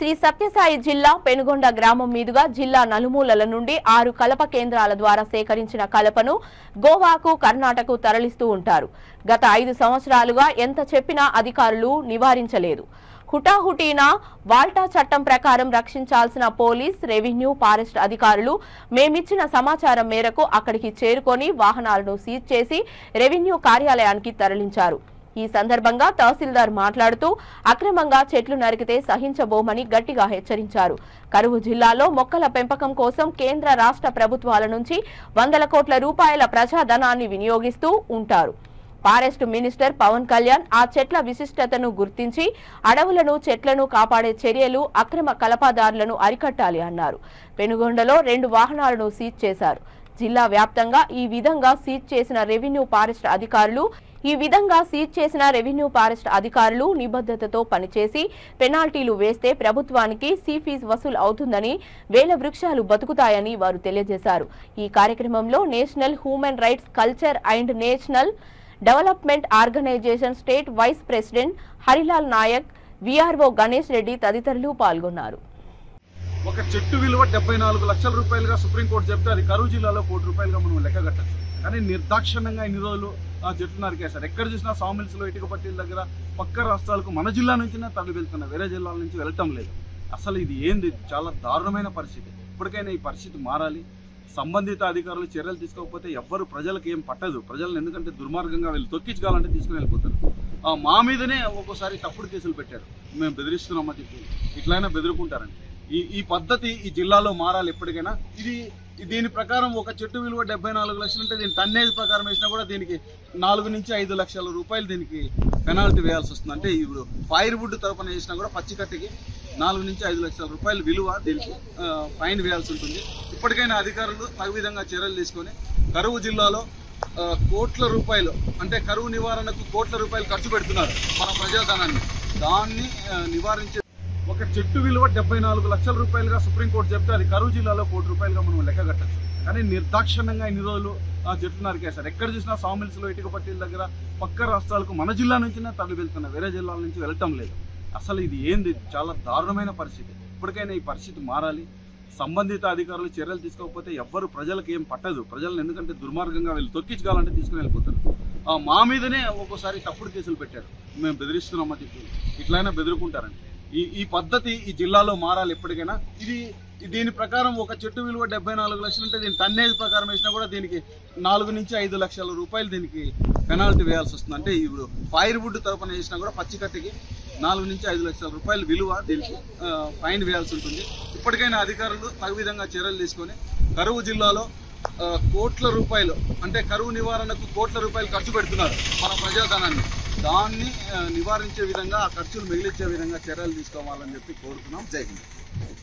శ్రీ సత్యసాయి జిల్లా పెనుగొండ గ్రామం మీదుగా జిల్లా నలుమూలల నుండి 6 కలప కేంద్రాల ద్వారా సేకరించిన కలపను గోవాకు కర్ణాటకకు తరలిస్తూ ఉంటారు. గత 5 సంవత్సరాలుగా ఎంత చెప్పినా అధికారులు నివారించలేదు. హుటాహుటీన వాల్టా చట్టం ప్రకారం రక్షించాల్సిన పోలీస్, రెవెన్యూ, ఫారెస్ట్ అధికారులు మేమిచ్చిన సమాచారం మేరకు అక్కడికి చేరుకొని వాహనాలను సీజ్ చేసి రెవెన్యూ కార్యాలయానికి తరలించారు. ఈ సందర్భంగా తహసీల్దార్ మాట్లాడుతూ అక్రమంగా చెట్లు నరికితే సహించబోమని గట్టిగా హెచ్చరించారు. కరువు జిల్లాలో మొక్కల పెంపకం కోసం కేంద్ర రాష్ట్ర ప్రభుత్వాల నుంచి వందల కోట్ల రూపాయల ప్రజాధనాన్ని వినియోగిస్తూ ఉంటారు. ఫారెస్ట్ మినిస్టర్ పవన్ కళ్యాణ్ ఆ చెట్ల విశిష్టతను గుర్తించి అడవులను, చెట్లను కాపాడే చర్యలు, అక్రమ కలపదారులను అరికట్టాలి అన్నారు. పెనుగొండలో 2 వాహనాలను సీజ్ చేశారు. జిల్లా వ్యాప్తంగా ఈ విధంగా సీజ్ చేసిన రెవెన్యూ, ఫారెస్ట్ అధికారులు నిబద్ధతతో పనిచేసి పెనాల్టీలు వేస్తే ప్రభుత్వానికి ఫీజు వసూలు అవుతుందని, వేల వృక్షాలు బతుకుతాయని వారు తెలియజేశారు. ఈ కార్యక్రమంలో national human rights, culture and national development organization state vice president Harilal Nayak, VRO Ganesh Reddy తదితరులు పాల్గొన్నారు. ఒక చెట్టు విలువ 74 లక్షల రూపాయలుగా సుప్రీంకోర్టు చెప్తే అది కరువు జిల్లాలో 1 కోటి రూపాయలుగా మనం లెక్క కట్టచ్చు. కానీ నిర్దాక్షిణ్యంగా ఇన్ని రోజులు ఆ చెట్లు నరికేశారు. ఎక్కడ చూసినా సామిల్స్ లో, ఇటుక పట్టీల దగ్గర పక్క రాష్ట్రాలకు మన జిల్లా నుంచినే తరలి వెళ్తున్నా, వేరే జిల్లాల నుంచి వెళ్ళటం లేదు. అసలు ఇది ఏంది? చాలా దారుణమైన పరిస్థితి. ఇప్పటికైనా ఈ పరిస్థితి మారాలి. సంబంధిత అధికారులు చర్యలు తీసుకోకపోతే ఎవ్వరు ప్రజలకు ఏం పట్టదు. ప్రజలను ఎందుకంటే దుర్మార్గంగా వెళ్ళి తొక్కించుకోవాలంటే తీసుకుని వెళ్ళిపోతారు. మా మీదనే ఒక్కోసారి తప్పుడు కేసులు పెట్టారు. మేము బెదిరిస్తున్నామని చెప్పి ఇట్లయినా బెదిరుకుంటారండి. ఈ పద్ధతి ఈ జిల్లాలో మారాలి ఎప్పటికైనా. దీని ప్రకారం ఒక చెట్టు విలువ 74 లక్షలు ఉంటే దీని టన్నేజ్ ప్రకారం వేసినా కూడా దీనికి 4 నుంచి 5 లక్షల రూపాయలు దీనికి పెనాల్టీ వేయాల్సి వస్తుంది. అంటే ఇప్పుడు ఫైర్ వుడ్ తరపున వేసినా కూడా పచ్చికట్టికి 4 నుంచి 5 లక్షల రూపాయలు విలువ దీనికి ఫైన్ వేయాల్సి ఉంటుంది. ఇప్పటికైనా అధికారులు తగు విధంగా చర్యలు తీసుకొని కరువు జిల్లాలో కోట్ల రూపాయలు, అంటే కరువు నివారణకు కోట్ల రూపాయలు ఖర్చు పెడుతున్నారు మన ప్రజాధనాన్ని. దాన్ని నివారించే ఒక చెట్టు విలువ 74 లక్షల రూపాయలుగా సుప్రీంకోర్టు చెప్తే అది కరువు జిల్లాలో 1 కోటి రూపాయలుగా మనం లెక్క కట్టచ్చు. కానీ నిర్దాక్షిణ్యంగా ఇన్ని రోజులు ఆ చెట్లు నరికేశారు. ఎక్కడ చూసినా సామిల్స్ లో, ఇటుక పట్టీల దగ్గర పక్క రాష్ట్రాలకు మన జిల్లా నుంచినే తరలి వెళ్తున్నా, వేరే జిల్లాల నుంచి వెళ్ళటం లేదు. అసలు ఇది ఏంది? చాలా దారుణమైన పరిస్థితి. ఇప్పటికైనా ఈ పరిస్థితి మారాలి. సంబంధిత అధికారులు చర్యలు తీసుకోకపోతే ఎవ్వరు ప్రజలకు ఏం పట్టదు. ప్రజలను ఎందుకంటే దుర్మార్గంగా వెళ్ళి తొక్కించుకోవాలంటే తీసుకుని వెళ్ళిపోతారు. మా మీదనే ఒక్కోసారి తప్పుడు కేసులు పెట్టారు. మేము బెదిరిస్తున్నామని చెప్పి ఇట్లయినా బెదిరుకుంటారండి. ఈ పద్ధతి ఈ జిల్లాలో మారాలి ఎప్పటికైనా. దీని ప్రకారం ఒక చెట్టు విలువ 74 లక్షలు ఉంటే దీని టన్నేజ్ ప్రకారం వేసినా కూడా దీనికి 4 నుంచి 5 లక్షల రూపాయలు దీనికి పెనాల్టీ వేయాల్సి వస్తుంది. అంటే ఇప్పుడు ఫైర్ వుడ్ తరపున వేసినా కూడా పచ్చికట్టికి 4 నుంచి 5 లక్షల రూపాయలు విలువ దీనికి ఫైన్ వేయాల్సి ఉంటుంది. ఇప్పటికైనా అధికారులు తగు విధంగా చర్యలు తీసుకొని కరువు జిల్లాలో కోట్ల రూపాయలు, అంటే కరువు నివారణకు కోట్ల రూపాయలు ఖర్చు పెడుతున్నారు మన ప్రజాధనాన్ని. దాన్ని నివారించే విధంగా, ఆ ఖర్చులు మిగిలించే విధంగా చర్యలు తీసుకోవాలని చెప్పి కోరుతున్నాం. జై హింద్.